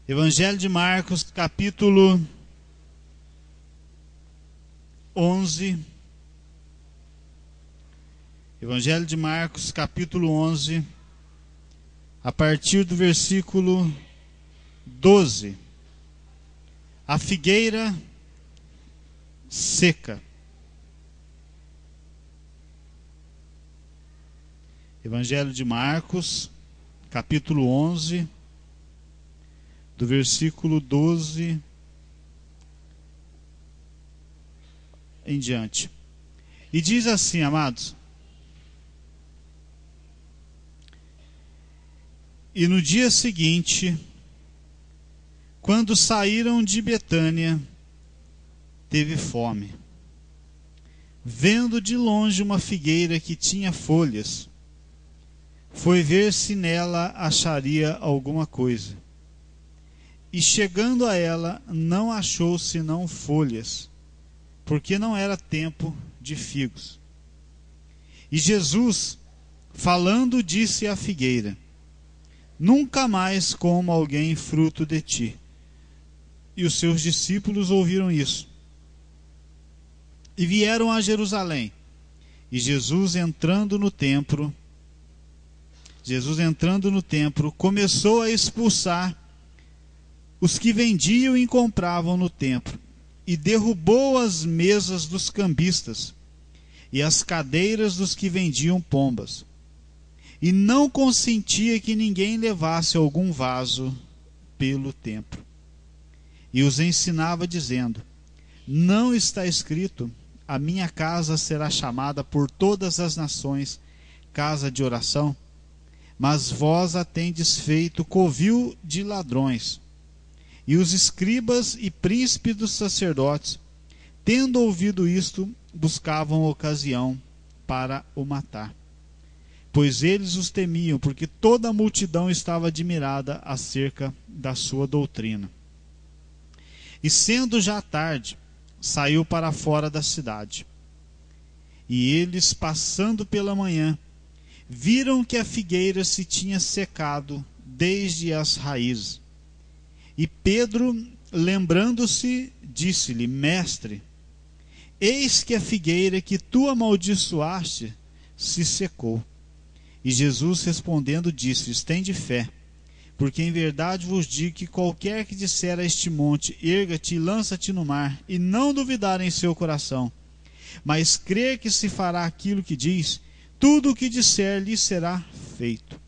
Evangelho de Marcos, capítulo 11. Evangelho de Marcos, capítulo 11, a partir do versículo 12. A figueira seca. Evangelho de Marcos, capítulo 11, do versículo 12 em diante. E diz assim, amados: e no dia seguinte, quando saíram de Betânia, teve fome. Vendo de longe uma figueira que tinha folhas, foi ver se nela acharia alguma coisa. E chegando a ela, não achou senão folhas, porque não era tempo de figos. E Jesus, falando, disse à figueira: nunca mais coma alguém fruto de ti. E os seus discípulos ouviram isso. E vieram a Jerusalém. E Jesus entrando no templo, começou a expulsar os que vendiam e compravam no templo, e derrubou as mesas dos cambistas e as cadeiras dos que vendiam pombas, e não consentia que ninguém levasse algum vaso pelo templo. E os ensinava, dizendo: não está escrito: a minha casa será chamada por todas as nações casa de oração? Mas vós a tendes feito covil de ladrões. E os escribas e príncipes dos sacerdotes, tendo ouvido isto, buscavam ocasião para o matar, pois eles os temiam, porque toda a multidão estava admirada acerca da sua doutrina. E sendo já tarde, saiu para fora da cidade. E eles, passando pela manhã, viram que a figueira se tinha secado desde as raízes. E Pedro, lembrando-se, disse-lhe: mestre, eis que a figueira que tu amaldiçoaste se secou. E Jesus, respondendo, disse: tende fé, porque em verdade vos digo que qualquer que disser a este monte: erga-te e lança-te no mar, e não duvidar em seu coração, mas crer que se fará aquilo que diz, tudo o que disser lhe será feito.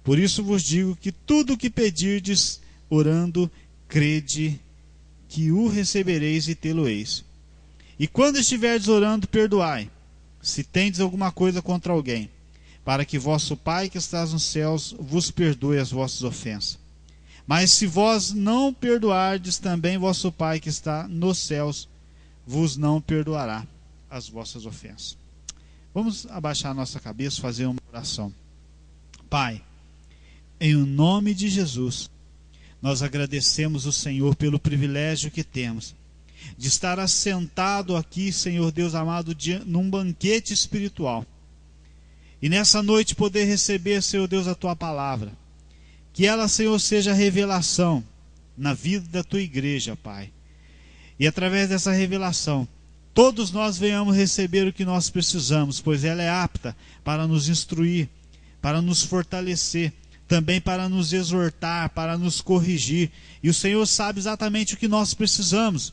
Por isso vos digo que tudo o que pedirdes orando, crede que o recebereis e tê-lo-eis. E quando estiverdes orando, perdoai, se tendes alguma coisa contra alguém, para que vosso Pai que estás nos céus vos perdoe as vossas ofensas. Mas se vós não perdoardes, também vosso Pai que está nos céus vos não perdoará as vossas ofensas. Vamos abaixar a nossa cabeça, fazer uma oração. Pai, em nome de Jesus, nós agradecemos o Senhor pelo privilégio que temos de estar assentado aqui, Senhor Deus amado, num banquete espiritual. E nessa noite poder receber, Senhor Deus, a Tua palavra. Que ela, Senhor, seja revelação na vida da Tua igreja, Pai. E através dessa revelação, todos nós venhamos receber o que nós precisamos, pois ela é apta para nos instruir, para nos fortalecer, também para nos exortar, para nos corrigir. E o Senhor sabe exatamente o que nós precisamos,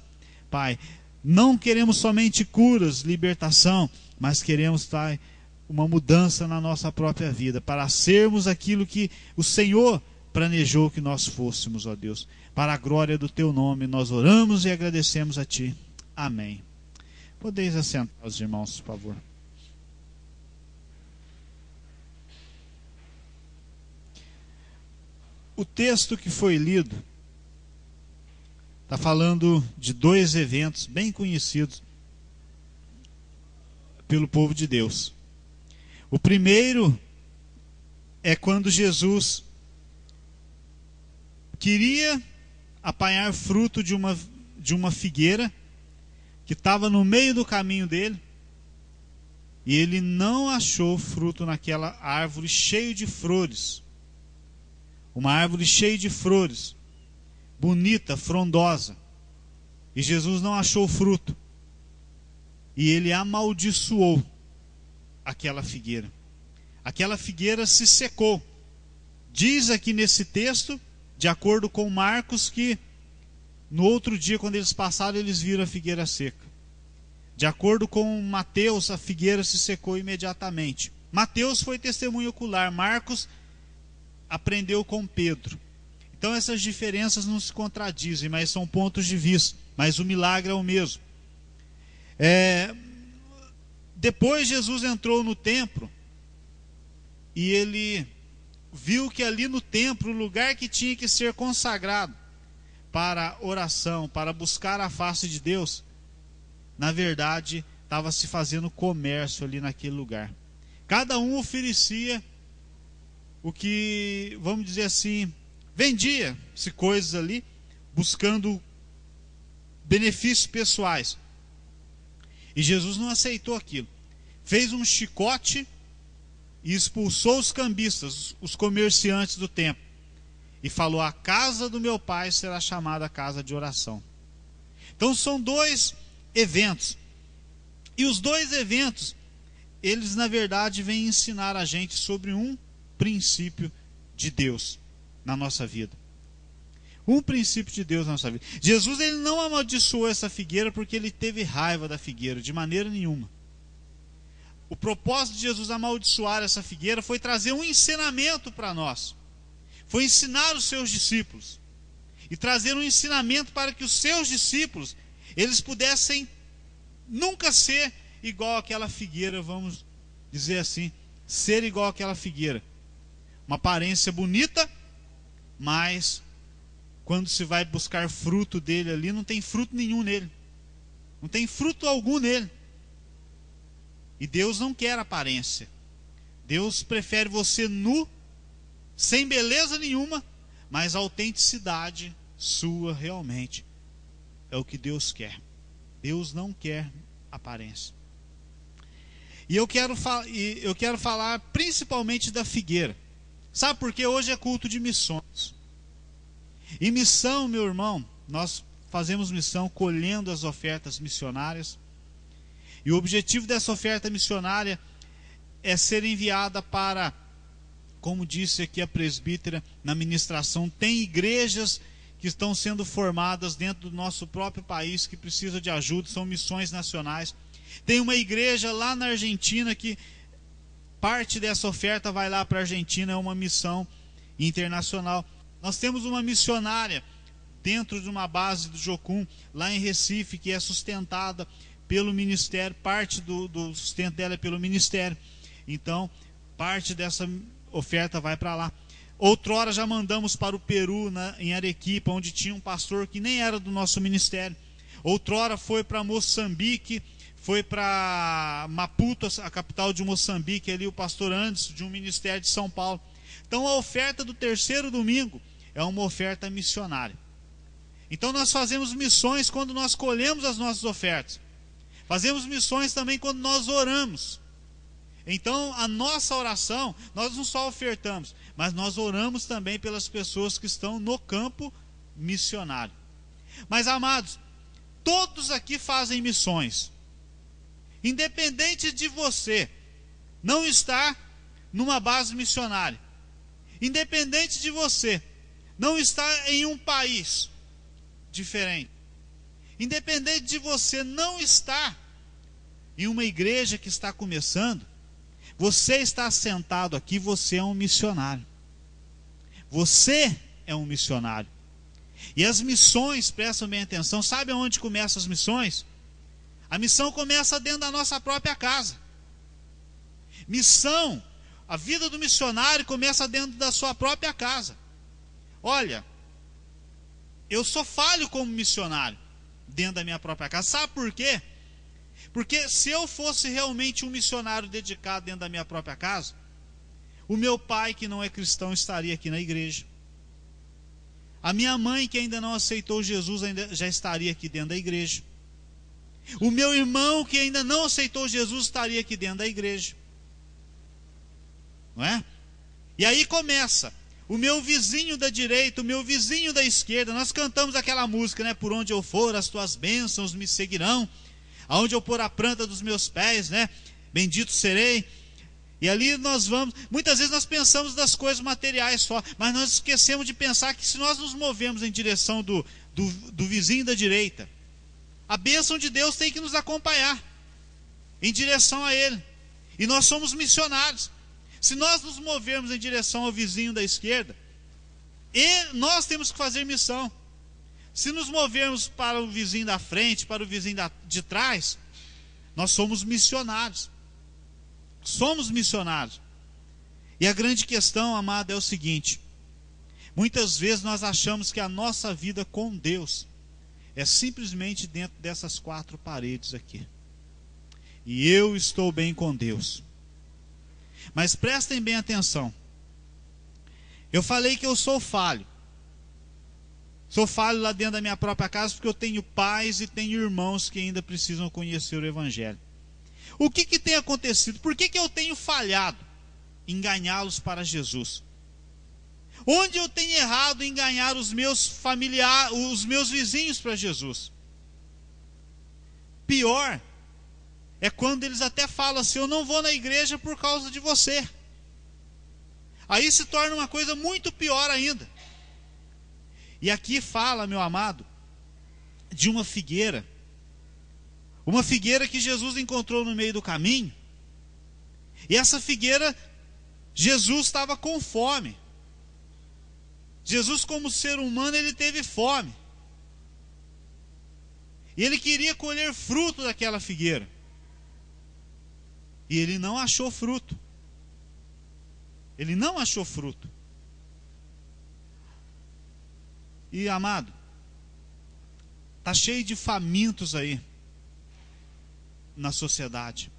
Pai. Não queremos somente curas, libertação, mas queremos, Pai, uma mudança na nossa própria vida, para sermos aquilo que o Senhor planejou que nós fôssemos, ó Deus. Para a glória do Teu nome, nós oramos e agradecemos a Ti. Amém. Podeis assentar os irmãos, por favor. O texto que foi lido está falando de dois eventos bem conhecidos pelo povo de Deus. O primeiro é quando Jesus queria apanhar fruto de uma figueira que estava no meio do caminho dele, e ele não achou fruto naquela árvore cheia de flores. Uma árvore cheia de flores. bonita, frondosa, e Jesus não achou fruto, e ele amaldiçoou aquela figueira. Aquela figueira se secou. Diz aqui nesse texto, de acordo com Marcos, que no outro dia, quando eles passaram, eles viram a figueira seca. De acordo com Mateus, a figueira se secou imediatamente. Mateus foi testemunho ocular, Marcos aprendeu com Pedro. Então essas diferenças não se contradizem, mas são pontos de vista. Mas o milagre é o mesmo. Depois Jesus entrou no templo e ele viu que ali no templo, o lugar que tinha que ser consagrado para oração, para buscar a face de Deus, na verdade estava se fazendo comércio ali naquele lugar. Cada um oferecia o que, vamos dizer assim, vendia-se coisas ali, buscando benefícios pessoais. E Jesus não aceitou aquilo. Fez um chicote e expulsou os cambistas, os comerciantes do templo. E falou: a casa do meu pai será chamada casa de oração. Então são dois eventos. E os dois eventos, eles na verdade vêm ensinar a gente sobre um princípio de Deus na nossa vida. Um princípio de Deus na nossa vida. Jesus, ele não amaldiçoou essa figueira porque ele teve raiva da figueira, de maneira nenhuma. O propósito de Jesus amaldiçoar essa figueira foi trazer um ensinamento para nós. Foi ensinar os seus discípulos. E trazer um ensinamento para que os seus discípulos, eles pudessem nunca ser igual àquela figueira, vamos dizer assim. Ser igual àquela figueira. Uma aparência bonita, mas quando se vai buscar fruto dele ali, não tem fruto nenhum nele. Não tem fruto algum nele. E Deus não quer aparência. Deus prefere você nu, sem beleza nenhuma, mas a autenticidade sua realmente é o que Deus quer. Deus não quer aparência. E eu quero falar principalmente da figueira. Sabe por quê? Hoje é culto de missões. E missão, meu irmão, nós fazemos missão colhendo as ofertas missionárias. E o objetivo dessa oferta missionária é ser enviada para, como disse aqui a presbítera na ministração, tem igrejas que estão sendo formadas dentro do nosso próprio país que precisam de ajuda, são missões nacionais. Tem uma igreja lá na Argentina que parte dessa oferta vai lá para a Argentina, é uma missão internacional. Nós temos uma missionária dentro de uma base do Jocum, lá em Recife, que é sustentada pelo ministério, parte do sustento dela é pelo ministério. Então, parte dessa oferta vai para lá. Outrora já mandamos para o Peru, em Arequipa, onde tinha um pastor que nem era do nosso ministério. Outrora foi para Moçambique, foi para Maputo, a capital de Moçambique, ali o pastor Anderson, de um ministério de São Paulo. Então a oferta do terceiro domingo é uma oferta missionária. Então nós fazemos missões quando nós colhemos as nossas ofertas. Fazemos missões também quando nós oramos. Então a nossa oração, nós não só ofertamos, mas nós oramos também pelas pessoas que estão no campo missionário. Mas amados, todos aqui fazem missões. Independente de você não estar numa base missionária, independente de você não estar em um país diferente, independente de você não estar em uma igreja que está começando, você está sentado aqui, você é um missionário. Você é um missionário. E as missões, prestam bem atenção, sabe aonde começam as missões? A missão começa dentro da nossa própria casa. Missão, a vida do missionário começa dentro da sua própria casa. Olha, eu sou falho como missionário dentro da minha própria casa. Sabe por quê? Porque se eu fosse realmente um missionário dedicado dentro da minha própria casa, o meu pai, que não é cristão, estaria aqui na igreja. A minha mãe, que ainda não aceitou Jesus, ainda já estaria aqui dentro da igreja. O meu irmão, que ainda não aceitou Jesus, estaria aqui dentro da igreja. Não é? E aí começa. o meu vizinho da direita, o meu vizinho da esquerda. Nós cantamos aquela música, né? Por onde eu for, as tuas bênçãos me seguirão. Aonde eu pôr a planta dos meus pés, né? Bendito serei. E ali nós vamos, muitas vezes nós pensamos das coisas materiais só, mas nós esquecemos de pensar que se nós nos movemos em direção do vizinho da direita, a bênção de Deus tem que nos acompanhar em direção a ele. E nós somos missionários. Se nós nos movermos em direção ao vizinho da esquerda, nós temos que fazer missão. Se nos movermos para o vizinho da frente, para o vizinho de trás, nós somos missionários. Somos missionários. E a grande questão, amado, é o seguinte: muitas vezes nós achamos que a nossa vida com Deus é simplesmente dentro dessas 4 paredes aqui. E eu estou bem com Deus. Mas prestem bem atenção. Eu falei que eu sou falho. Sou falho lá dentro da minha própria casa porque eu tenho pais e tenho irmãos que ainda precisam conhecer o Evangelho. O que tem acontecido? Por que eu tenho falhado em ganhá-los para Jesus? Onde eu tenho errado em ganhar os meus familiares, os meus vizinhos para Jesus? Pior é quando eles até falam assim: eu não vou na igreja por causa de você. Aí se torna uma coisa muito pior ainda. E aqui fala, meu amado, de uma figueira. Uma figueira que Jesus encontrou no meio do caminho. E essa figueira, Jesus estava com fome. Jesus, como ser humano, ele teve fome. E ele queria colher fruto daquela figueira. E ele não achou fruto. Ele não achou fruto. E, amado, está cheio de famintos aí na sociedade.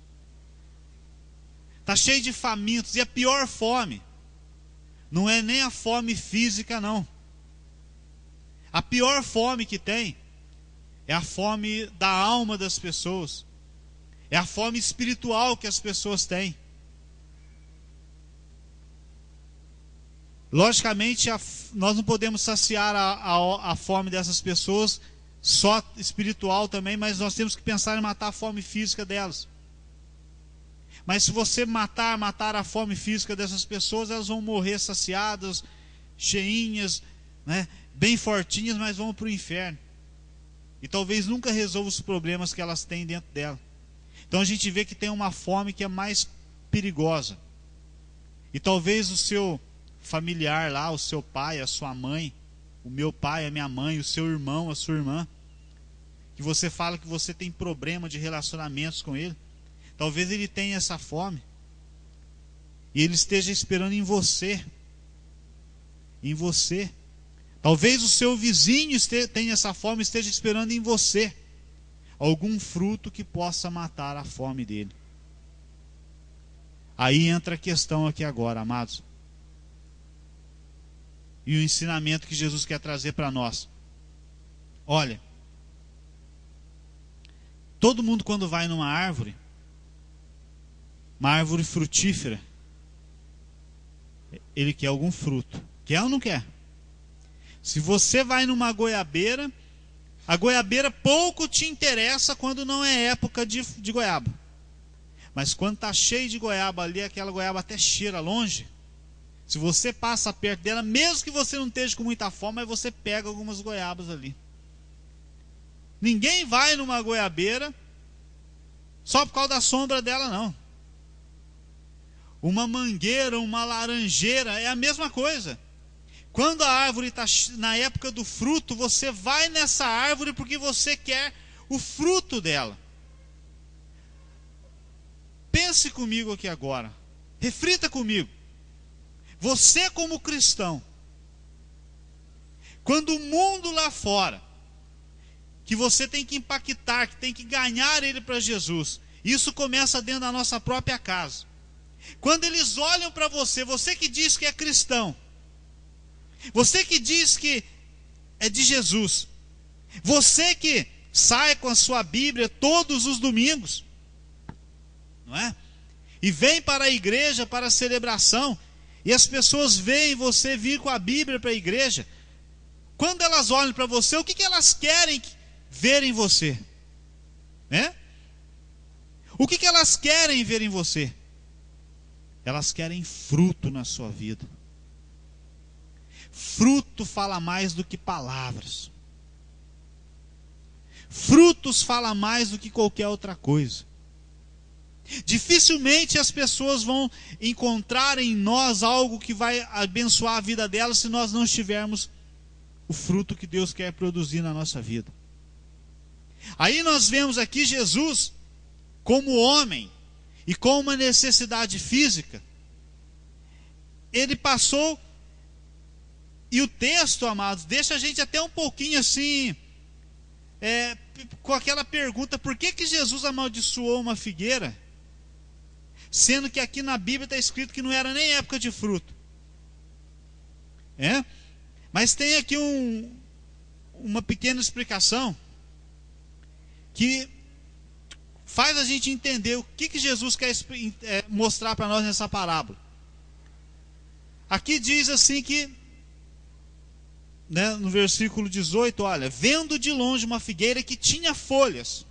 Está cheio de famintos. E a pior fome não é nem a fome física, não. A pior fome que tem é a fome da alma das pessoas. É a fome espiritual que as pessoas têm. Logicamente, nós não podemos saciar a fome dessas pessoas só espiritual também, mas nós temos que pensar em matar a fome física delas. Mas se você matar a fome física dessas pessoas, elas vão morrer saciadas, cheinhas, né, bem fortinhas, mas vão para o inferno. E talvez nunca resolva os problemas que elas têm dentro dela. Então a gente vê que tem uma fome que é mais perigosa. E talvez o seu familiar lá, o seu pai, a sua mãe, o meu pai, a minha mãe, o seu irmão, a sua irmã, que você fala que você tem problema de relacionamentos com ele, talvez ele tenha essa fome e ele esteja esperando em você. Em você. Talvez o seu vizinho tenha essa fome e esteja esperando em você algum fruto que possa matar a fome dele. Aí entra a questão aqui agora, amados. E o ensinamento que Jesus quer trazer para nós. Olha, todo mundo quando vai numa árvore, uma árvore frutífera, ele quer algum fruto. Quer ou não quer? Se você vai numa goiabeira, a goiabeira pouco te interessa quando não é época de goiaba. Mas quando está cheio de goiaba ali, aquela goiaba até cheira longe. Se você passa perto dela, mesmo que você não esteja com muita fome, mas você pega algumas goiabas ali. Ninguém vai numa goiabeira só por causa da sombra dela, não. Uma mangueira, uma laranjeira, é a mesma coisa. Quando a árvore está na época do fruto, você vai nessa árvore porque você quer o fruto dela. Pense comigo aqui agora. Reflita comigo. Você como cristão, quando o mundo lá fora, que você tem que impactar, que tem que ganhar ele para Jesus, isso começa dentro da nossa própria casa. Quando eles olham para você, você que diz que é cristão, você que diz que é de Jesus, você que sai com a sua Bíblia todos os domingos, não é? E vem para a igreja, para a celebração, e as pessoas veem você vir com a Bíblia para a igreja, quando elas olham para você, o que elas querem ver em você? O que elas querem ver em você? Elas querem fruto na sua vida. Fruto fala mais do que palavras. Frutos fala mais do que qualquer outra coisa. Dificilmente as pessoas vão encontrar em nós algo que vai abençoar a vida delas se nós não tivermos o fruto que Deus quer produzir na nossa vida. Aí nós vemos aqui Jesus como homem e com uma necessidade física. Ele passou, e o texto, amados, deixa a gente até um pouquinho assim, com aquela pergunta: por que Jesus amaldiçoou uma figueira? Sendo que aqui na Bíblia está escrito que não era nem época de fruto. Mas tem aqui uma pequena explicação que faz a gente entender o que Jesus quer mostrar para nós nessa parábola. Aqui diz assim que, no versículo 18, olha: vendo de longe uma figueira que tinha folhas,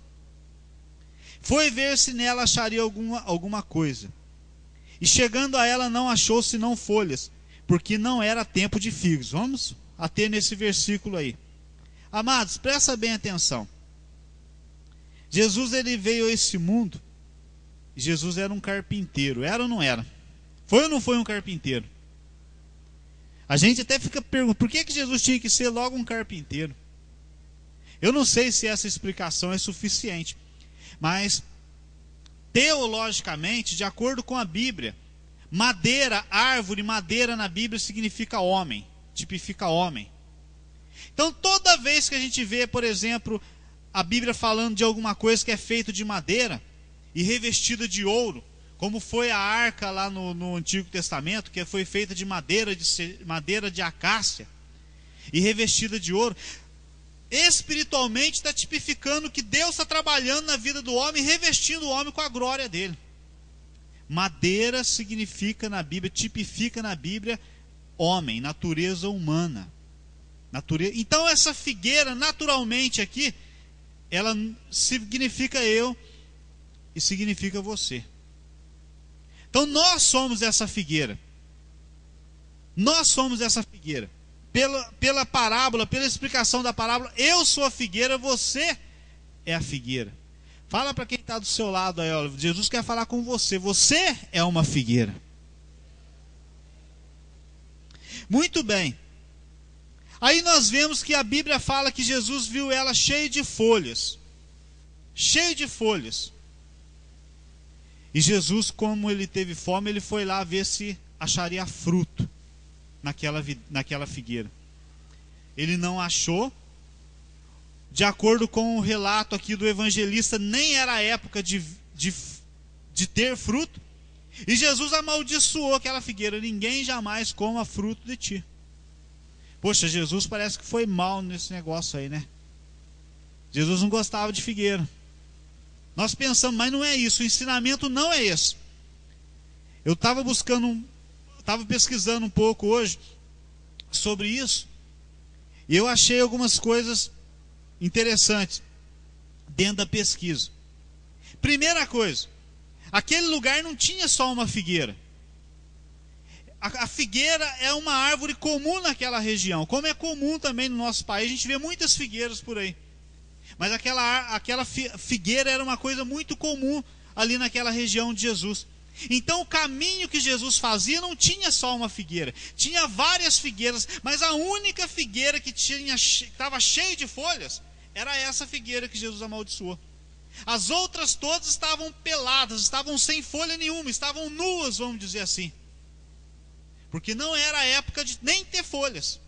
foi ver se nela acharia alguma coisa. E chegando a ela não achou senão folhas, porque não era tempo de figos. Vamos até nesse versículo aí. Amados, presta bem atenção. Jesus, ele veio a esse mundo, e Jesus era um carpinteiro. Era ou não era? Foi ou não foi um carpinteiro? A gente até fica perguntando, por que Jesus tinha que ser logo um carpinteiro? Eu não sei se essa explicação é suficiente, mas teologicamente, de acordo com a Bíblia, madeira, árvore, madeira na Bíblia significa homem, tipifica homem. Então toda vez que a gente vê, por exemplo, a Bíblia falando de alguma coisa que é feito de madeira e revestida de ouro, como foi a arca lá no Antigo Testamento, que foi feita de madeira de acácia e revestida de ouro, espiritualmente está tipificando que Deus está trabalhando na vida do homem, revestindo o homem com a glória dele. Madeira significa na Bíblia, tipifica na Bíblia homem, natureza humana. Então essa figueira, naturalmente aqui, ela significa eu e significa você. Então nós somos essa figueira. Nós somos essa figueira. Pela parábola, pela explicação da parábola, eu sou a figueira, você é a figueira. Fala para quem está do seu lado aí, olha, Jesus quer falar com você. Você é uma figueira. Muito bem. Aí nós vemos que a Bíblia fala que Jesus viu ela cheia de folhas. Cheia de folhas. E Jesus, como ele teve fome, ele foi lá ver se acharia fruto naquela figueira. Ele não achou. De acordo com o relato aqui do evangelista, nem era a época de ter fruto. E Jesus amaldiçoou aquela figueira: ninguém jamais coma fruto de ti. Poxa, Jesus parece que foi mal nesse negócio aí, né? Jesus não gostava de figueira. Nós pensamos, mas não é isso, o ensinamento não é esse. Eu estava pesquisando um pouco hoje sobre isso, e eu achei algumas coisas interessantes dentro da pesquisa. Primeira coisa, aquele lugar não tinha só uma figueira. A figueira é uma árvore comum naquela região, como é comum também no nosso país. A gente vê muitas figueiras por aí, mas aquela figueira era uma coisa muito comum ali naquela região de Jesus. Então o caminho que Jesus fazia não tinha só uma figueira, tinha várias figueiras, mas a única figueira que estava cheia de folhas era essa figueira que Jesus amaldiçoou. As outras todas estavam peladas, estavam sem folha nenhuma, estavam nuas, vamos dizer assim, porque não era a época de nem ter folhas.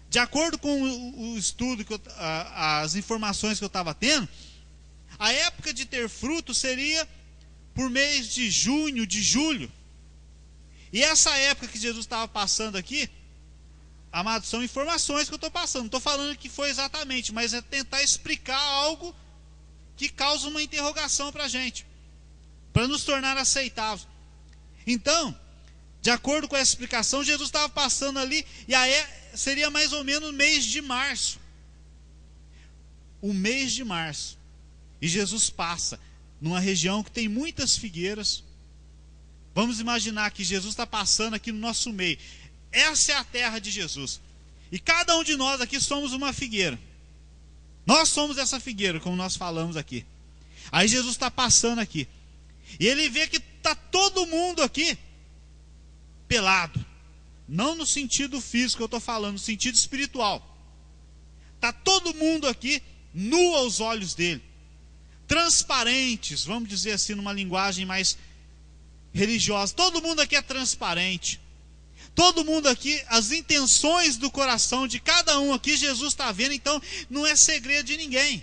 De acordo com o estudo, as informações que eu estava tendo, a época de ter fruto seria por mês de junho, de julho. E essa época que Jesus estava passando aqui, amados, são informações que eu estou passando. Não estou falando que foi exatamente, mas é tentar explicar algo que causa uma interrogação para a gente, para nos tornar aceitáveis. Então, De acordo com essa explicação, Jesus estava passando ali, e aí seria mais ou menos o mês de março. O mês de março. E Jesus passa numa região que tem muitas figueiras. Vamos imaginar que Jesus está passando aqui no nosso meio. Essa é a terra de Jesus. E cada um de nós aqui somos uma figueira. Nós somos essa figueira, como nós falamos aqui. Aí Jesus está passando aqui. E ele vê que está todo mundo aqui pelado. Não no sentido físico que eu estou falando, no sentido espiritual. Está todo mundo aqui nu aos olhos dele. Transparentes, vamos dizer assim, numa linguagem mais religiosa. Todo mundo aqui é transparente. Todo mundo aqui, as intenções do coração de cada um aqui, Jesus está vendo, então não é segredo de ninguém.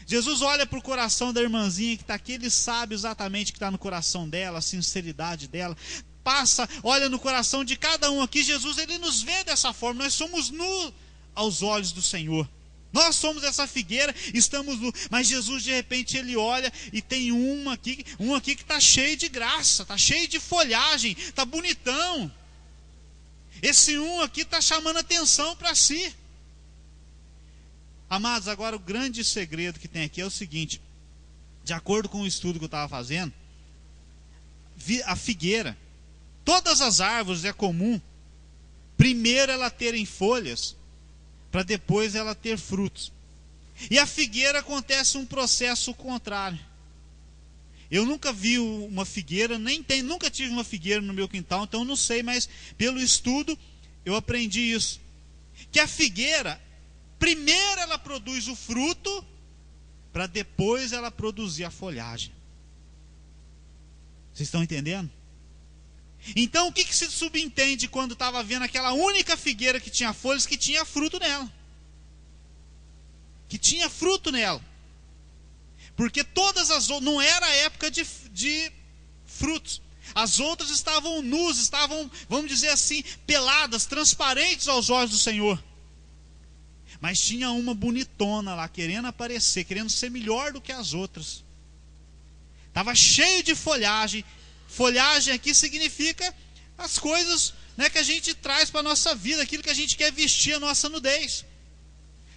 Jesus olha para o coração da irmãzinha que está aqui, ele sabe exatamente o que está no coração dela, a sinceridade dela. Passa, olha no coração de cada um aqui, Jesus, ele nos vê dessa forma, nós somos nus aos olhos do Senhor. Nós somos essa figueira, estamos nu, mas Jesus de repente ele olha e tem um aqui que está cheio de graça, está cheio de folhagem, está bonitão. Esse um aqui está chamando atenção para si. Amados, agora o grande segredo que tem aqui é o seguinte: de acordo com o estudo que eu estava fazendo, a figueira, todas as árvores é comum, primeiro ela terem folhas, para depois ela ter frutos. E a figueira acontece um processo contrário. Eu nunca vi uma figueira, nunca tive uma figueira no meu quintal, então não sei, mas pelo estudo eu aprendi isso. Que a figueira, primeiro ela produz o fruto, para depois ela produzir a folhagem. Vocês estão entendendo? Então o que se subentende quando estava vendo aquela única figueira que tinha folhas, que tinha fruto nela? Que tinha fruto nela. Porque todas as outras, não era a época de frutos. As outras estavam nus, estavam, vamos dizer assim, peladas, transparentes aos olhos do Senhor. Mas tinha uma bonitona lá, querendo aparecer, querendo ser melhor do que as outras. Estava cheio de folhagem. Folhagem aqui significa as coisas, né, que a gente traz para a nossa vida, aquilo que a gente quer vestir, a nossa nudez.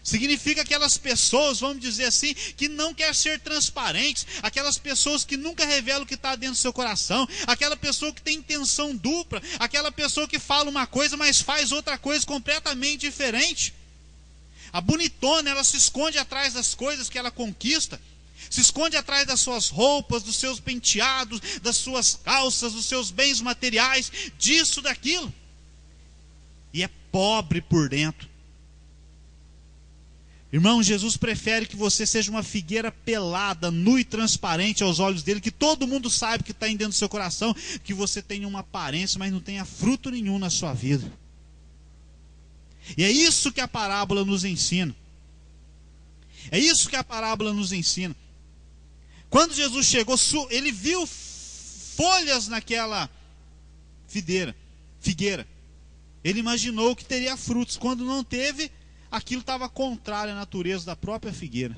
Significa aquelas pessoas, vamos dizer assim, que não quer ser transparentes, aquelas pessoas que nunca revelam o que está dentro do seu coração, aquela pessoa que tem intenção dupla, aquela pessoa que fala uma coisa, mas faz outra coisa completamente diferente. A bonitona, ela se esconde atrás das coisas que ela conquista, se esconde atrás das suas roupas, dos seus penteados, das suas calças, dos seus bens materiais, disso, daquilo. E é pobre por dentro. Irmão, Jesus prefere que você seja uma figueira pelada, nua e transparente aos olhos dele, que todo mundo saiba que está dentro do seu coração, que você tenha uma aparência, mas não tenha fruto nenhum na sua vida. E é isso que a parábola nos ensina. É isso que a parábola nos ensina. Quando Jesus chegou, ele viu folhas naquela figueira. Ele imaginou que teria frutos. Quando não teve, aquilo estava contrário à natureza da própria figueira.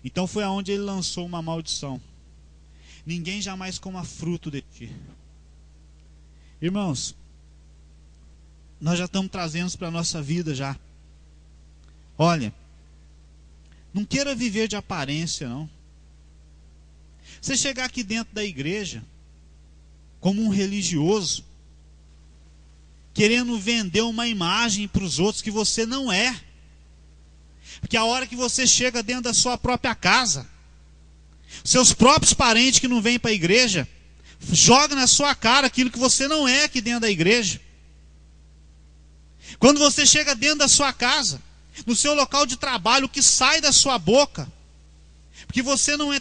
Então foi aonde ele lançou uma maldição: ninguém jamais coma fruto de ti. Irmãos, nós já estamos trazendo isso para a nossa vida já. Olha, não queira viver de aparência, não. Você chegar aqui dentro da igreja como um religioso, querendo vender uma imagem para os outros que você não é. Porque a hora que você chega dentro da sua própria casa, seus próprios parentes que não vêm para a igreja, jogam na sua cara aquilo que você não é aqui dentro da igreja. Quando você chega dentro da sua casa, no seu local de trabalho, o que sai da sua boca, porque você não é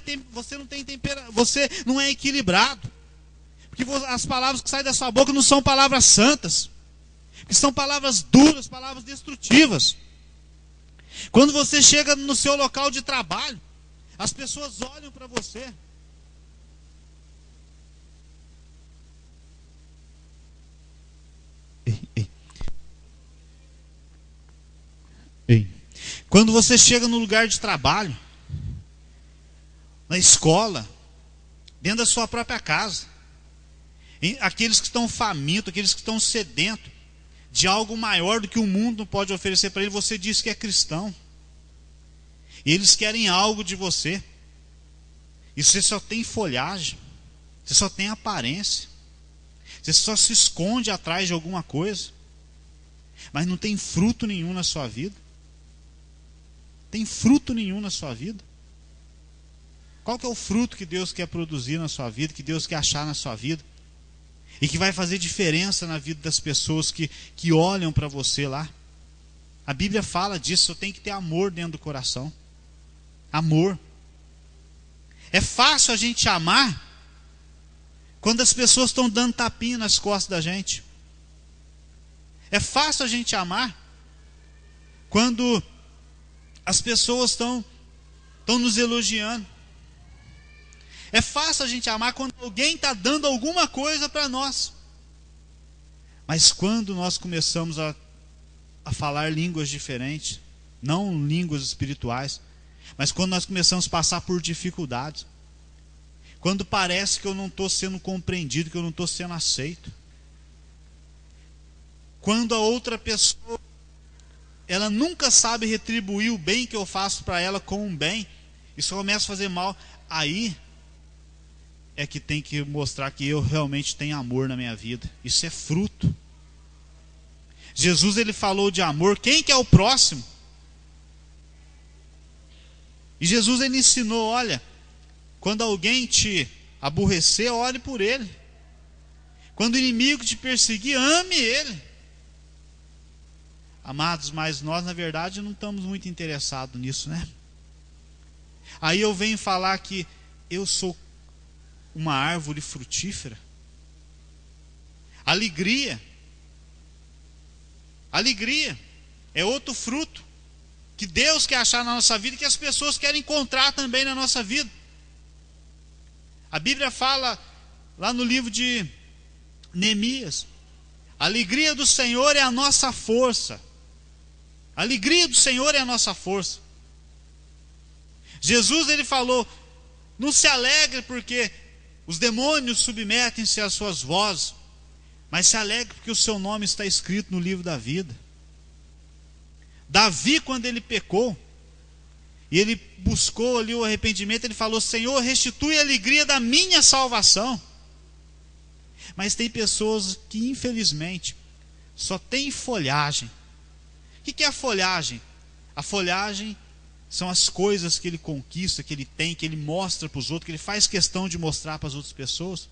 equilibrado, porque as palavras que saem da sua boca não são palavras santas, que são palavras duras, palavras destrutivas. Quando você chega no seu local de trabalho, as pessoas olham para você. Quando você chega no lugar de trabalho, na escola, dentro da sua própria casa, Aqueles que estão famintos, aqueles que estão sedentos de algo maior do que o mundo pode oferecer para ele. Você diz que é cristão. E eles querem algo de você. E você só tem folhagem. Você só tem aparência. Você só se esconde atrás de alguma coisa. Mas não tem fruto nenhum na sua vida. Tem fruto nenhum na sua vida. Qual que é o fruto que Deus quer produzir na sua vida, que Deus quer achar na sua vida? E que vai fazer diferença na vida das pessoas que olham para você lá. A Bíblia fala disso, só tem que ter amor dentro do coração. Amor. É fácil a gente amar quando as pessoas estão dando tapinha nas costas da gente. É fácil a gente amar quando as pessoas estão nos elogiando. É fácil a gente amar quando alguém está dando alguma coisa para nós. Mas quando nós começamos a falar línguas diferentes, não línguas espirituais, mas quando nós começamos a passar por dificuldades, quando parece que eu não estou sendo compreendido, que eu não estou sendo aceito, quando a outra pessoa, ela nunca sabe retribuir o bem que eu faço para ela com um bem, e só começa a fazer mal, aí é que tem que mostrar que eu realmente tenho amor na minha vida. Isso é fruto. Jesus, ele falou de amor. Quem que é o próximo? E Jesus, ele ensinou, olha, quando alguém te aborrecer, ore por ele. Quando o inimigo te perseguir, ame ele. Amados, mas nós na verdade não estamos muito interessados nisso, né? Aí eu venho falar que eu sou uma árvore frutífera. Alegria é outro fruto que Deus quer achar na nossa vida e que as pessoas querem encontrar também na nossa vida. A Bíblia fala lá no livro de Neemias: a alegria do Senhor é a nossa força. A alegria do Senhor é a nossa força. Jesus, ele falou: não se alegre porque os demônios submetem-se às suas vozes, mas se alegre porque o seu nome está escrito no livro da vida. Davi, quando ele pecou, e ele buscou ali o arrependimento, ele falou: Senhor, restitui a alegria da minha salvação. Mas tem pessoas que infelizmente só tem folhagem. O que é a folhagem? A folhagem são as coisas que ele conquista, que ele tem, que ele mostra para os outros, que ele faz questão de mostrar para as outras pessoas.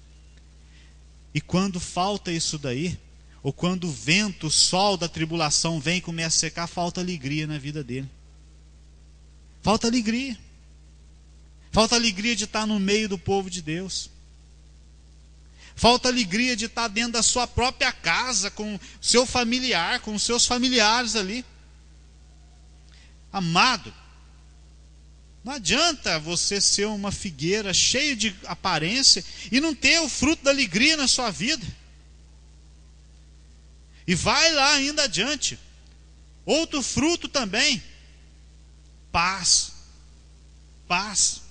E quando falta isso daí, ou quando o vento, o sol da tribulação vem e começa a secar, falta alegria na vida dele. Falta alegria. Falta alegria de estar no meio do povo de Deus. Falta alegria de estar dentro da sua própria casa, com o seu familiar, com os seus familiares ali. Amado, não adianta você ser uma figueira cheia de aparência e não ter o fruto da alegria na sua vida. E vai lá ainda adiante. Outro fruto também. Paz. Paz.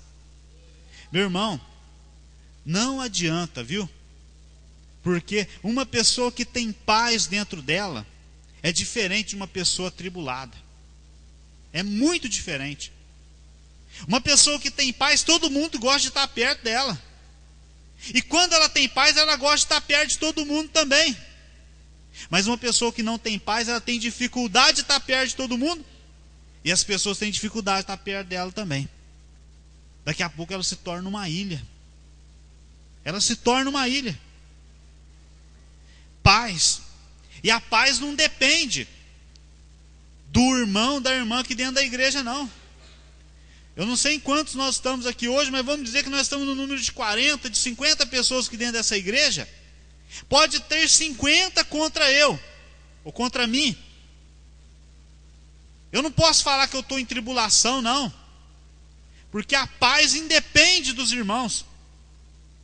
Meu irmão, não adianta, viu? Porque uma pessoa que tem paz dentro dela é diferente de uma pessoa atribulada. É muito diferente. Uma pessoa que tem paz, todo mundo gosta de estar perto dela. E quando ela tem paz, ela gosta de estar perto de todo mundo também. Mas uma pessoa que não tem paz, ela tem dificuldade de estar perto de todo mundo. E as pessoas têm dificuldade de estar perto dela também. Daqui a pouco ela se torna uma ilha. Ela se torna uma ilha. Paz. E a paz não depende do irmão, da irmã aqui dentro da igreja, não. Eu não sei em quantos nós estamos aqui hoje, mas vamos dizer que nós estamos no número de 40, de 50 pessoas aqui dentro dessa igreja. Pode ter 50 contra eu, ou contra mim. Eu não posso falar que eu estou em tribulação, não. Porque a paz independe dos irmãos.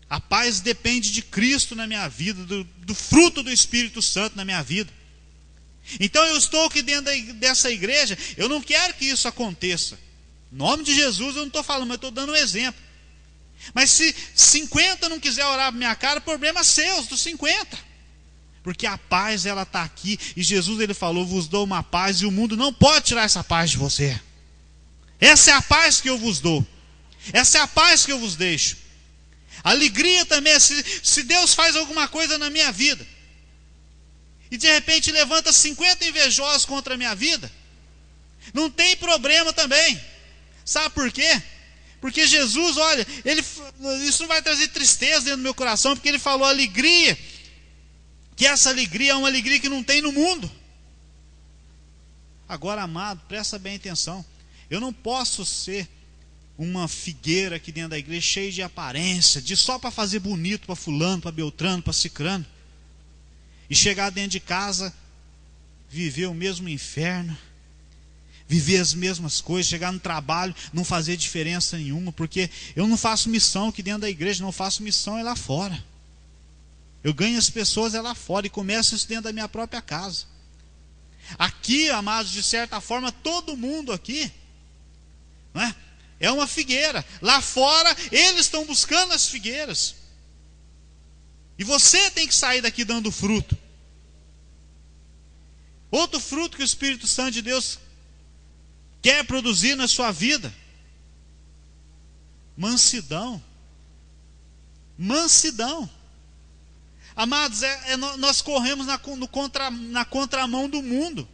A paz depende de Cristo na minha vida, do fruto do Espírito Santo na minha vida. Então eu estou aqui dentro dessa igreja, eu não quero que isso aconteça. Em nome de Jesus eu não estou falando, mas estou dando um exemplo. Mas se 50 não quiser orar para minha cara, problema seu, dos 50. Porque a paz, ela está aqui. E Jesus, ele falou, vos dou uma paz, e o mundo não pode tirar essa paz de você. Essa é a paz que eu vos dou. Essa é a paz que eu vos deixo. Alegria também, se Deus faz alguma coisa na minha vida, e de repente levanta 50 invejosos contra a minha vida, não tem problema também. Sabe por quê? Porque Jesus, olha, isso não vai trazer tristeza dentro do meu coração, porque ele falou alegria, que essa alegria é uma alegria que não tem no mundo. Agora, amado, presta bem atenção. Eu não posso ser uma figueira aqui dentro da igreja, cheia de aparência, só para fazer bonito para fulano, para beltrano, para cicrano, e chegar dentro de casa, viver o mesmo inferno, viver as mesmas coisas, chegar no trabalho, não fazer diferença nenhuma, porque eu não faço missão aqui dentro da igreja, não faço missão é lá fora. Eu ganho as pessoas é lá fora, e começo isso dentro da minha própria casa. Aqui, amados, de certa forma, todo mundo aqui, não é? É uma figueira. Lá fora, eles estão buscando as figueiras. E você tem que sair daqui dando fruto. Outro fruto que o Espírito Santo de Deus quer produzir na sua vida: mansidão. Mansidão. Amados, nós corremos na contramão do mundo.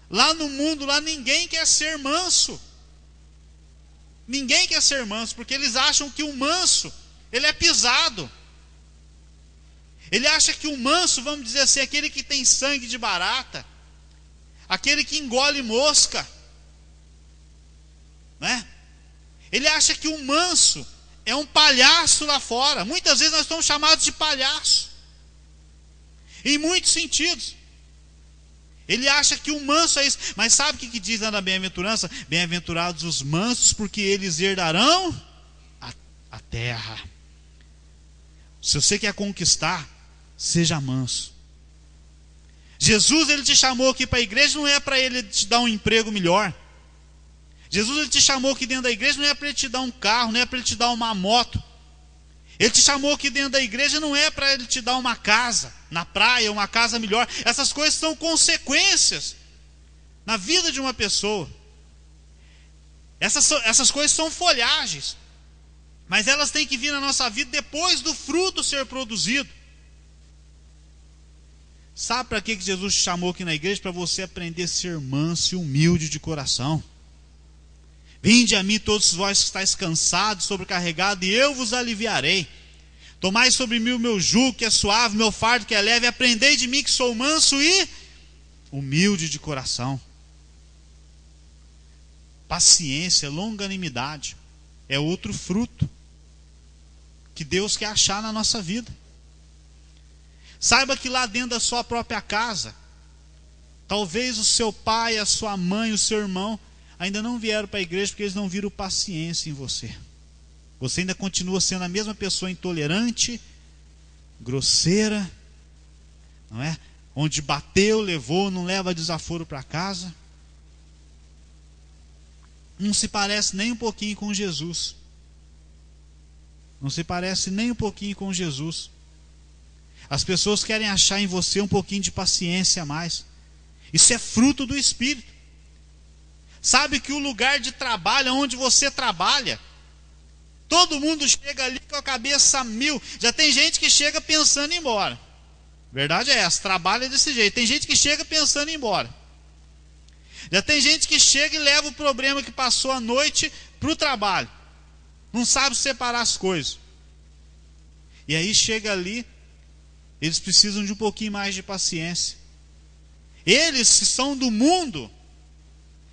Lá no mundo, lá ninguém quer ser manso. Ninguém quer ser manso, porque eles acham que o manso, ele é pisado. Ele acha que o manso, vamos dizer assim, aquele que tem sangue de barata, aquele que engole mosca, né? Ele acha que o manso é um palhaço lá fora. Muitas vezes nós somos chamados de palhaço, em muitos sentidos. Ele acha que o manso é isso. Mas sabe o que diz lá na bem-aventurança? Bem-aventurados os mansos, porque eles herdarão a terra. Se você quer conquistar, seja manso. Jesus, ele te chamou aqui para a igreja, não é para ele te dar um emprego melhor. Jesus, ele te chamou aqui dentro da igreja, não é para ele te dar um carro, não é para ele te dar uma moto. Ele te chamou aqui dentro da igreja, não é para ele te dar uma casa na praia, uma casa melhor. Essas coisas são consequências na vida de uma pessoa. Essas coisas são folhagens, mas elas têm que vir na nossa vida depois do fruto ser produzido. Sabe para que Jesus te chamou aqui na igreja? Para você aprender a ser manso e humilde de coração. Vinde a mim todos vós que estáis cansados, sobrecarregados, e eu vos aliviarei. Tomai sobre mim o meu jugo, que é suave, meu fardo que é leve, e aprendei de mim, que sou manso e humilde de coração. Paciência, longanimidade, é outro fruto que Deus quer achar na nossa vida. Saiba que lá dentro da sua própria casa, talvez o seu pai, a sua mãe, o seu irmão ainda não vieram para a igreja porque eles não viram paciência em você. Você ainda continua sendo a mesma pessoa intolerante, grosseira, não é? Onde bateu, levou, não leva desaforo para casa. Não se parece nem um pouquinho com Jesus. Não se parece nem um pouquinho com Jesus. As pessoas querem achar em você um pouquinho de paciência a mais. Isso é fruto do Espírito. Sabe que o lugar de trabalho, onde você trabalha, todo mundo chega ali com a cabeça a mil. Já tem gente que chega pensando em ir embora. Verdade é essa, trabalha desse jeito. Tem gente que chega pensando em ir embora. Já tem gente que chega e leva o problema que passou a noite para o trabalho. Não sabe separar as coisas. E aí chega ali, eles precisam de um pouquinho mais de paciência. Eles, se são do mundo,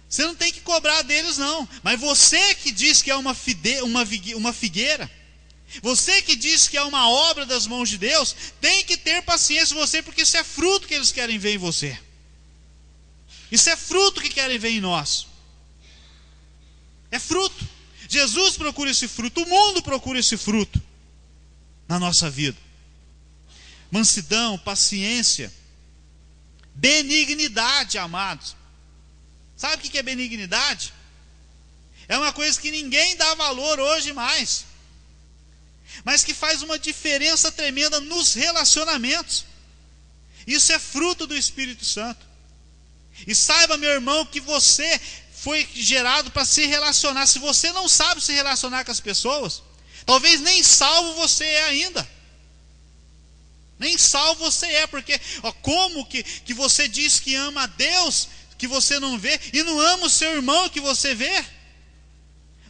você não tem que cobrar deles não. Mas você que diz que é uma figueira, você que diz que é uma obra das mãos de Deus, tem que ter paciência com você, porque isso é fruto que eles querem ver em você. Isso é fruto que querem ver em nós. É fruto. Jesus procura esse fruto, o mundo procura esse fruto na nossa vida. Mansidão, paciência, benignidade, amados. Sabe o que é benignidade? É uma coisa que ninguém dá valor hoje mais. mas que faz uma diferença tremenda nos relacionamentos. Isso é fruto do Espírito Santo. E saiba, meu irmão, que você foi gerado para se relacionar. Se você não sabe se relacionar com as pessoas, talvez nem salvo você é ainda. Nem salvo você é, porque como que você diz que ama a Deus, que você não vê, e não ama o seu irmão que você vê?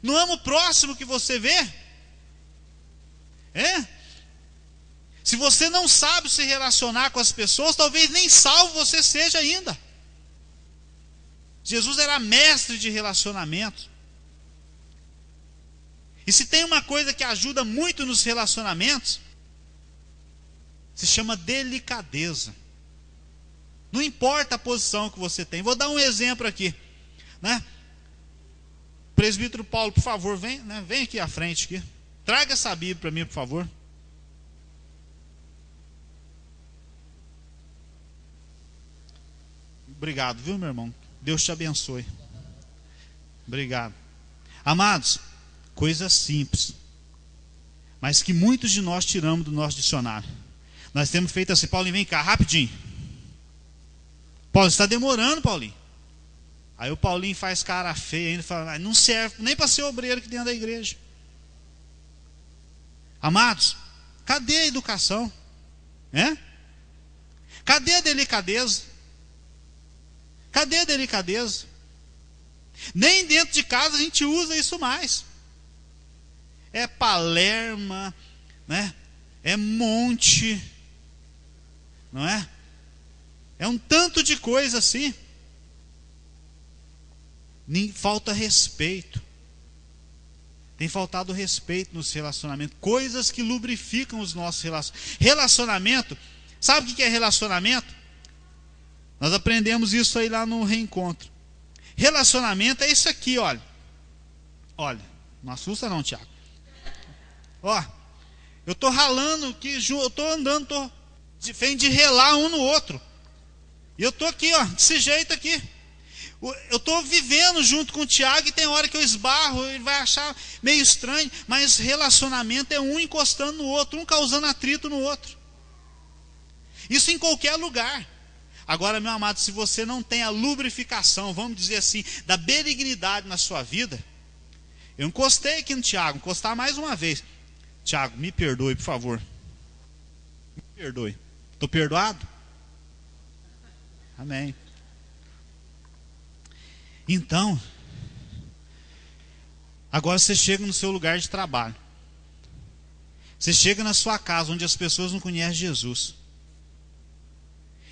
Não ama o próximo que você vê? Se você não sabe se relacionar com as pessoas, talvez nem salvo você seja ainda. Jesus era mestre de relacionamento. E se tem uma coisa que ajuda muito nos relacionamentos, se chama delicadeza. Não importa a posição que você tem. Vou dar um exemplo aqui, né? Presbítero Paulo, por favor, vem aqui à frente aqui. Traga essa Bíblia para mim, por favor. Obrigado, viu, meu irmão? Deus te abençoe. Obrigado. Amados, coisa simples, mas que muitos de nós tiramos do nosso dicionário. Nós temos feito assim: Paulinho, vem cá, rapidinho. Paulo, está demorando, Paulinho. Aí o Paulinho faz cara feia ainda, fala: não serve nem para ser obreiro aqui dentro da igreja. Amados, cadê a educação? Cadê a delicadeza? Cadê a delicadeza? Nem dentro de casa a gente usa isso mais. É palerma, né? É monte, não é? É um tanto de coisa assim. Falta respeito. Tem faltado respeito nos relacionamentos. Coisas que lubrificam os nossos relacionamentos. Relacionamento, sabe o que é relacionamento? Nós aprendemos isso aí lá no reencontro. Relacionamento é isso aqui, olha. Olha, não assusta não, Tiago. Ó, eu estou ralando aqui, eu estou andando, de relar um no outro. E eu estou aqui, ó, desse jeito aqui. Eu estou vivendo junto com o Tiago e tem hora que eu esbarro, ele vai achar meio estranho, mas relacionamento é um encostando no outro, um causando atrito no outro. Isso em qualquer lugar. Agora, meu amado, se você não tem a lubrificação, vamos dizer assim, da benignidade na sua vida, eu encostei aqui no Tiago, encostar mais uma vez. Tiago, me perdoe, por favor. Me perdoe. Estou perdoado? Amém. Então, agora você chega no seu lugar de trabalho. Você chega na sua casa, onde as pessoas não conhecem Jesus.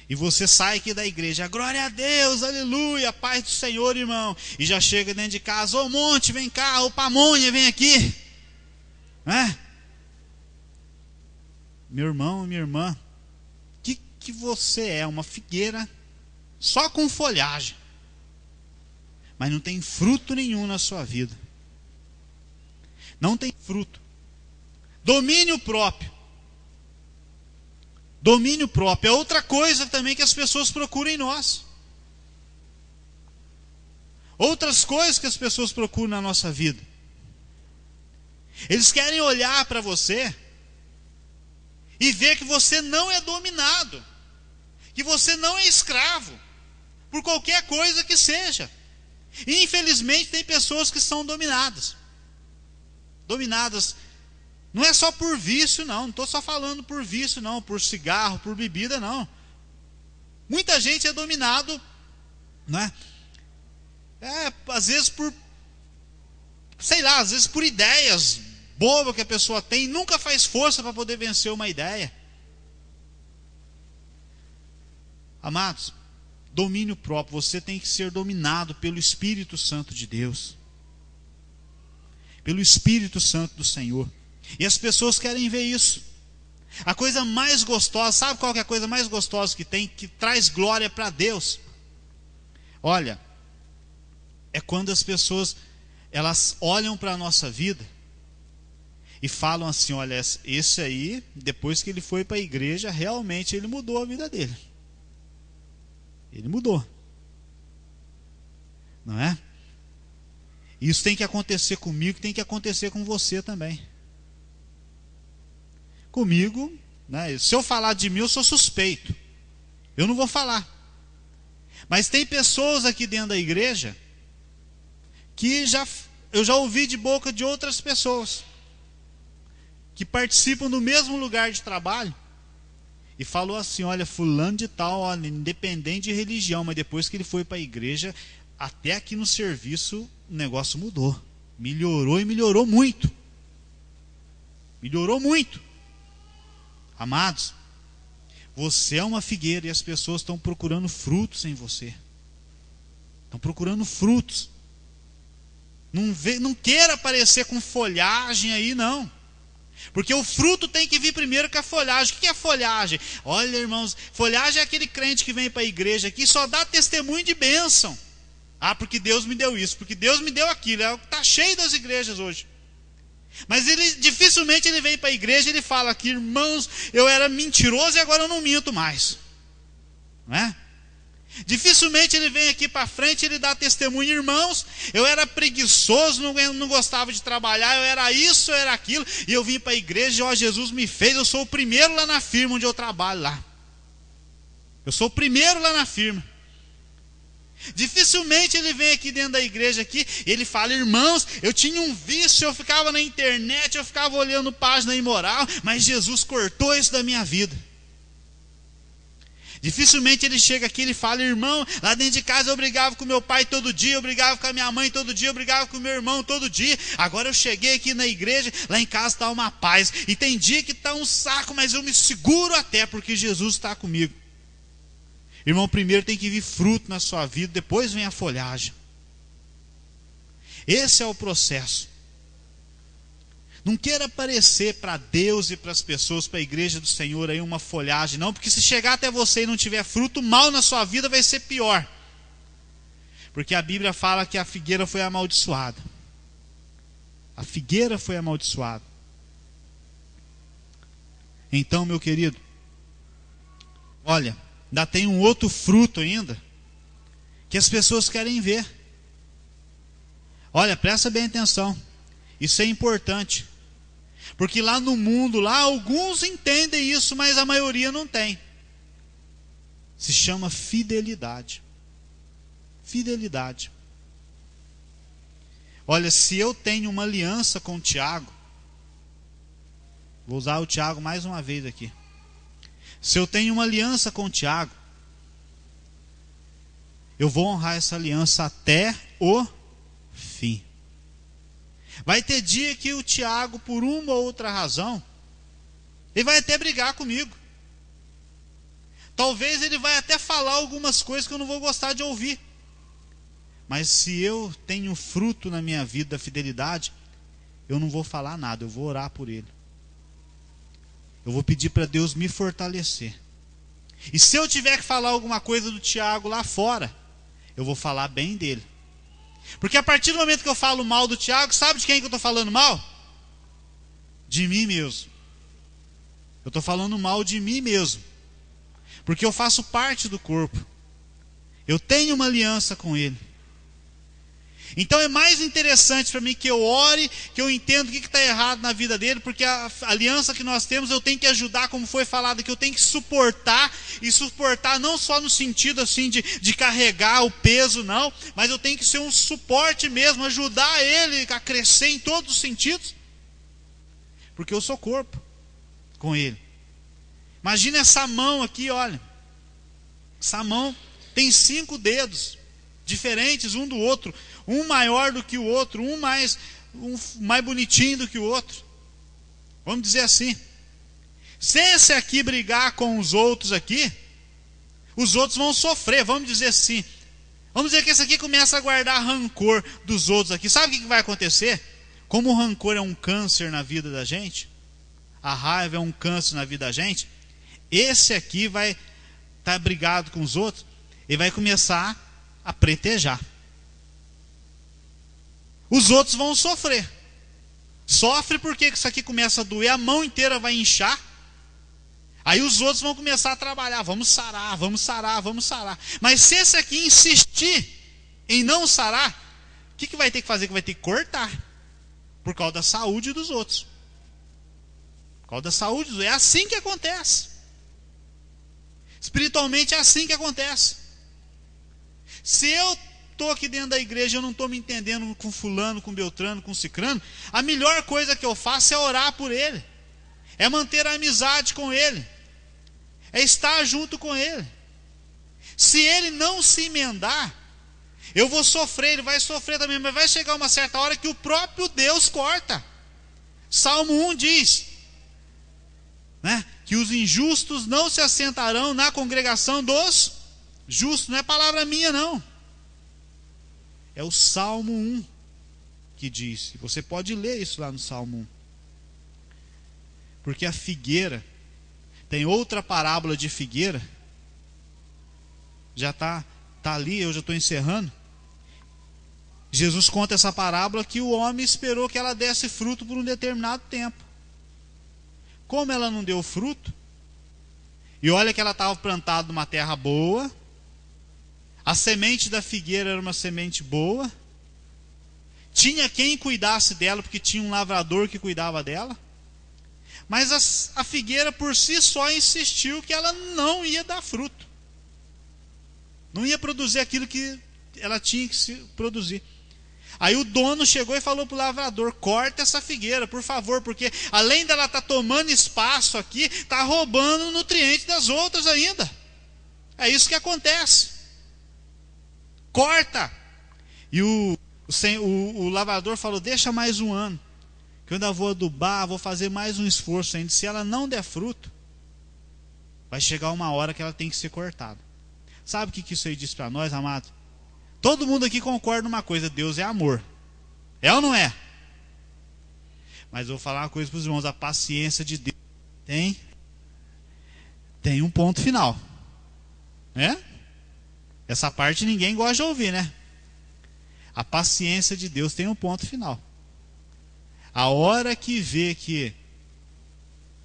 E você sai aqui da igreja, glória a Deus, aleluia, paz do Senhor, irmão. E já chega dentro de casa: ô Monte, vem cá, ô Pamonha, vem aqui. Meu irmão, minha irmã, que você é? Uma figueira só com folhagem, mas não tem fruto nenhum na sua vida. Não tem fruto. Domínio próprio. Domínio próprio é outra coisa também que as pessoas procuram em nós. Outras coisas que as pessoas procuram na nossa vida. Eles querem olhar para você e ver que você não é dominado, que você não é escravo, por qualquer coisa que seja. E infelizmente tem pessoas que são dominadas. Dominadas. Não é só por vício, não estou só falando por vício, não, por cigarro, por bebida, não. Muita gente é dominado, né? Às vezes por, sei lá, às vezes por ideias bobas que a pessoa tem, e nunca faz força para poder vencer uma ideia. Amados, domínio próprio, você tem que ser dominado pelo Espírito Santo de Deus, pelo Espírito Santo do Senhor. E as pessoas querem ver isso. A coisa mais gostosa, sabe qual que é a coisa mais gostosa que tem, que traz glória para Deus? Olha, é quando as pessoas, elas olham para a nossa vida e falam assim: olha, esse aí, depois que ele foi para a igreja, realmente ele mudou a vida dele. Ele mudou. Não é? Isso tem que acontecer comigo, tem que acontecer com você também. comigo, né? Se eu falar de mim, eu sou suspeito. Eu não vou falar. Mas tem pessoas aqui dentro da igreja que eu já ouvi de boca de outras pessoas que participam do mesmo lugar de trabalho e falou assim: olha, fulano de tal, olha, independente de religião, mas depois que ele foi para a igreja, até aqui no serviço o negócio mudou, melhorou, e melhorou muito. Melhorou muito. Amados, você é uma figueira e as pessoas estão procurando frutos em você. Estão procurando frutos. Não queira aparecer com folhagem aí, não. Porque o fruto tem que vir primeiro com a folhagem. O que é folhagem? Olha, irmãos, folhagem é aquele crente que vem para a igreja aqui e só dá testemunho de bênção. Ah, porque Deus me deu isso, porque Deus me deu aquilo. É o que está cheio das igrejas hoje. Mas dificilmente ele vem para a igreja e ele fala aqui: irmãos, eu era mentiroso e agora eu não minto mais. Não é? Dificilmente ele vem aqui para frente e ele dá testemunho: irmãos, eu era preguiçoso, não gostava de trabalhar, eu era isso, eu era aquilo, e eu vim para a igreja e ó, Jesus me fez, eu sou o primeiro lá na firma onde eu trabalho lá. Eu sou o primeiro lá na firma. Dificilmente ele vem aqui dentro da igreja aqui, e ele fala: irmãos, eu tinha um vício, eu ficava na internet, eu ficava olhando página imoral, mas Jesus cortou isso da minha vida. Dificilmente ele chega aqui e ele fala: irmão, lá dentro de casa eu brigava com meu pai todo dia, eu brigava com a minha mãe todo dia, eu brigava com meu irmão todo dia, agora eu cheguei aqui na igreja, lá em casa está uma paz, e tem dia que está um saco, mas eu me seguro até, porque Jesus está comigo. Irmão, primeiro tem que vir fruto na sua vida, depois vem a folhagem. Esse é o processo. Não queira aparecer para Deus e para as pessoas, para a igreja do Senhor aí uma folhagem, não, porque se chegar até você e não tiver fruto, mal na sua vida vai ser pior. Porque a Bíblia fala que a figueira foi amaldiçoada. A figueira foi amaldiçoada. Então, meu querido, olha, ainda tem um outro fruto ainda, que as pessoas querem ver. Olha, presta bem atenção, isso é importante. Porque lá no mundo, lá alguns entendem isso, mas a maioria não tem. Se chama fidelidade. Fidelidade. Olha, se eu tenho uma aliança com o Tiago, vou usar o Tiago mais uma vez aqui. Se eu tenho uma aliança com o Tiago, eu vou honrar essa aliança até o fim. Vai ter dia que o Tiago, por uma ou outra razão, ele vai até brigar comigo. Talvez ele vai até falar algumas coisas que eu não vou gostar de ouvir. Mas se eu tenho fruto na minha vida da fidelidade, eu não vou falar nada, eu vou orar por ele. Eu vou pedir para Deus me fortalecer. E se eu tiver que falar alguma coisa do Tiago lá fora, eu vou falar bem dele. Porque a partir do momento que eu falo mal do Tiago, sabe de quem que eu estou falando mal? De mim mesmo. Eu estou falando mal de mim mesmo. Porque eu faço parte do corpo. Eu tenho uma aliança com ele. Então é mais interessante para mim que eu ore, que eu entenda o que está errado na vida dele, porque a aliança que nós temos, eu tenho que ajudar, como foi falado, que eu tenho que suportar, e suportar não só no sentido assim de carregar o peso, não, mas eu tenho que ser um suporte mesmo, ajudar ele a crescer em todos os sentidos, porque eu sou corpo com ele. Imagina essa mão aqui, olha, essa mão tem 5 dedos, diferentes um do outro, um maior do que o outro, um mais bonitinho do que o outro. Vamos dizer assim, se esse aqui brigar com os outros aqui, os outros vão sofrer, vamos dizer assim. Vamos dizer que esse aqui começa a guardar rancor dos outros aqui. Sabe o que vai acontecer? Como o rancor é um câncer na vida da gente, a raiva é um câncer na vida da gente, esse aqui vai estar brigado com os outros e vai começar a pretejar. Os outros vão sofrer. Sofre porque isso aqui começa a doer, a mão inteira vai inchar. Aí os outros vão começar a trabalhar, vamos sarar, vamos sarar, vamos sarar. Mas se esse aqui insistir em não sarar, o que vai ter que fazer? Que vai ter que cortar, por causa da saúde dos outros. Por causa da saúde, é assim que acontece. Espiritualmente é assim que acontece. Se eu estou aqui dentro da igreja, eu não estou me entendendo com fulano, com beltrano, com cicrano, a melhor coisa que eu faço é orar por ele, é manter a amizade com ele, é estar junto com ele. Se ele não se emendar, eu vou sofrer, ele vai sofrer também, mas vai chegar uma certa hora que o próprio Deus corta. Salmo 1 diz, né, que os injustos não se assentarão na congregação dos justos. Não é palavra minha, não. É o Salmo 1 que diz. Você pode ler isso lá no Salmo 1. Porque a figueira, tem outra parábola de figueira, já está ali, eu já estou encerrando. Jesus conta essa parábola que o homem esperou que ela desse fruto por um determinado tempo. Como ela não deu fruto, e olha que ela estava plantada numa terra boa, a semente da figueira era uma semente boa, tinha quem cuidasse dela, porque tinha um lavrador que cuidava dela, mas a figueira por si só insistiu que ela não ia dar fruto, não ia produzir aquilo que ela tinha que se produzir. Aí o dono chegou e falou para o lavrador: corta essa figueira, por favor, porque além dela estar tomando espaço aqui, está roubando nutrientes das outras ainda. É isso que acontece. Corta. E o lavrador falou: deixa mais um ano, que eu ainda vou adubar, vou fazer mais um esforço ainda. Se ela não der fruto, vai chegar uma hora que ela tem que ser cortada. Sabe o que isso aí diz para nós, amado? Todo mundo aqui concorda numa coisa: Deus é amor. É ou não é? Mas eu vou falar uma coisa para os irmãos: a paciência de Deus tem um ponto final, né? Essa parte ninguém gosta de ouvir, né? A paciência de Deus tem um ponto final. A hora que vê que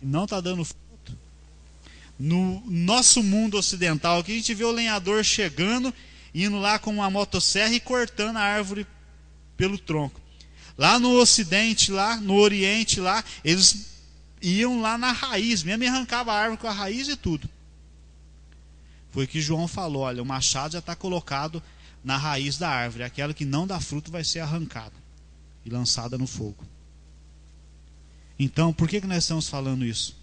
não está dando fruto, no nosso mundo ocidental, aqui a gente vê o lenhador chegando, indo lá com uma motosserra e cortando a árvore pelo tronco. Lá no ocidente, lá no oriente, lá, eles iam lá na raiz, mesmo arrancava a árvore com a raiz e tudo. Foi que João falou: olha, o machado já está colocado na raiz da árvore, aquela que não dá fruto vai ser arrancada e lançada no fogo. Então, por que nós estamos falando isso?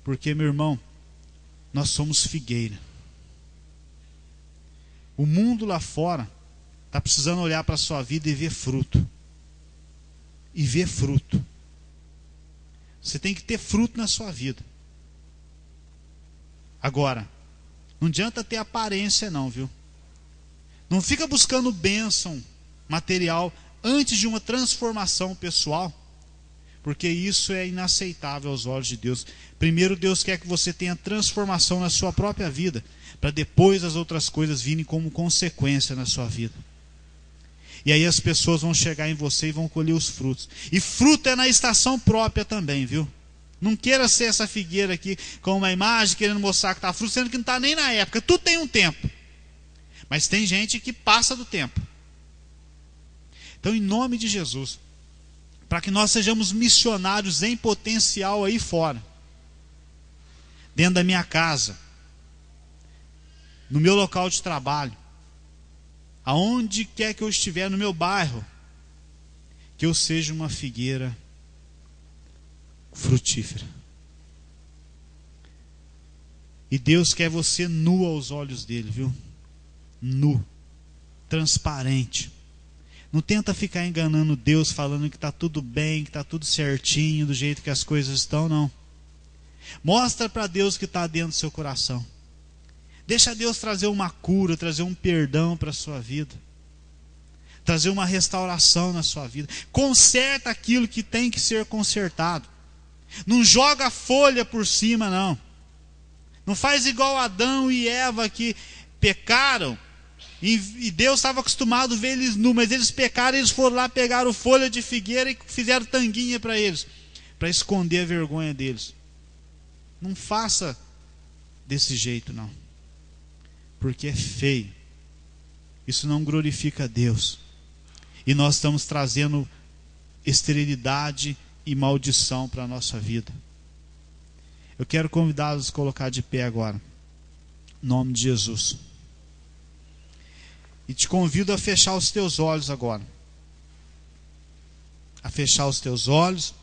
Porque, meu irmão, nós somos figueira. O mundo lá fora está precisando olhar para a sua vida e ver fruto. E ver fruto. Você tem que ter fruto na sua vida. Agora, não adianta ter aparência não, viu? Não fica buscando bênção material antes de uma transformação pessoal, porque isso é inaceitável aos olhos de Deus. Primeiro, Deus quer que você tenha transformação na sua própria vida, para depois as outras coisas virem como consequência na sua vida. E aí as pessoas vão chegar em você e vão colher os frutos. E fruto é na estação própria também, viu? Não queira ser essa figueira aqui com uma imagem querendo mostrar que está fruto, sendo que não está nem na época. Tudo tem um tempo. Mas tem gente que passa do tempo. Então, em nome de Jesus, para que nós sejamos missionários em potencial aí fora, dentro da minha casa, no meu local de trabalho, aonde quer que eu estiver, no meu bairro, que eu seja uma figueira frutífera. E Deus quer você nu aos olhos dele, viu? Nu, transparente. Não tenta ficar enganando Deus, falando que está tudo bem, que está tudo certinho, do jeito que as coisas estão, não. Mostra para Deus que está dentro do seu coração. Deixa Deus trazer uma cura, trazer um perdão para a sua vida, trazer uma restauração na sua vida. Conserta aquilo que tem que ser consertado. Não joga folha por cima, não. Não faz igual Adão e Eva, que pecaram e Deus estava acostumado a ver eles nus, mas eles pecaram, eles foram lá, pegaram folha de figueira e fizeram tanguinha para eles, para esconder a vergonha deles. Não faça desse jeito, não, porque é feio. Isso não glorifica a Deus. E nós estamos trazendo esterilidade e maldição para a nossa vida. Eu quero convidá-los a colocar de pé agora, em nome de Jesus. E te convido a fechar os teus olhos agora. A fechar os teus olhos.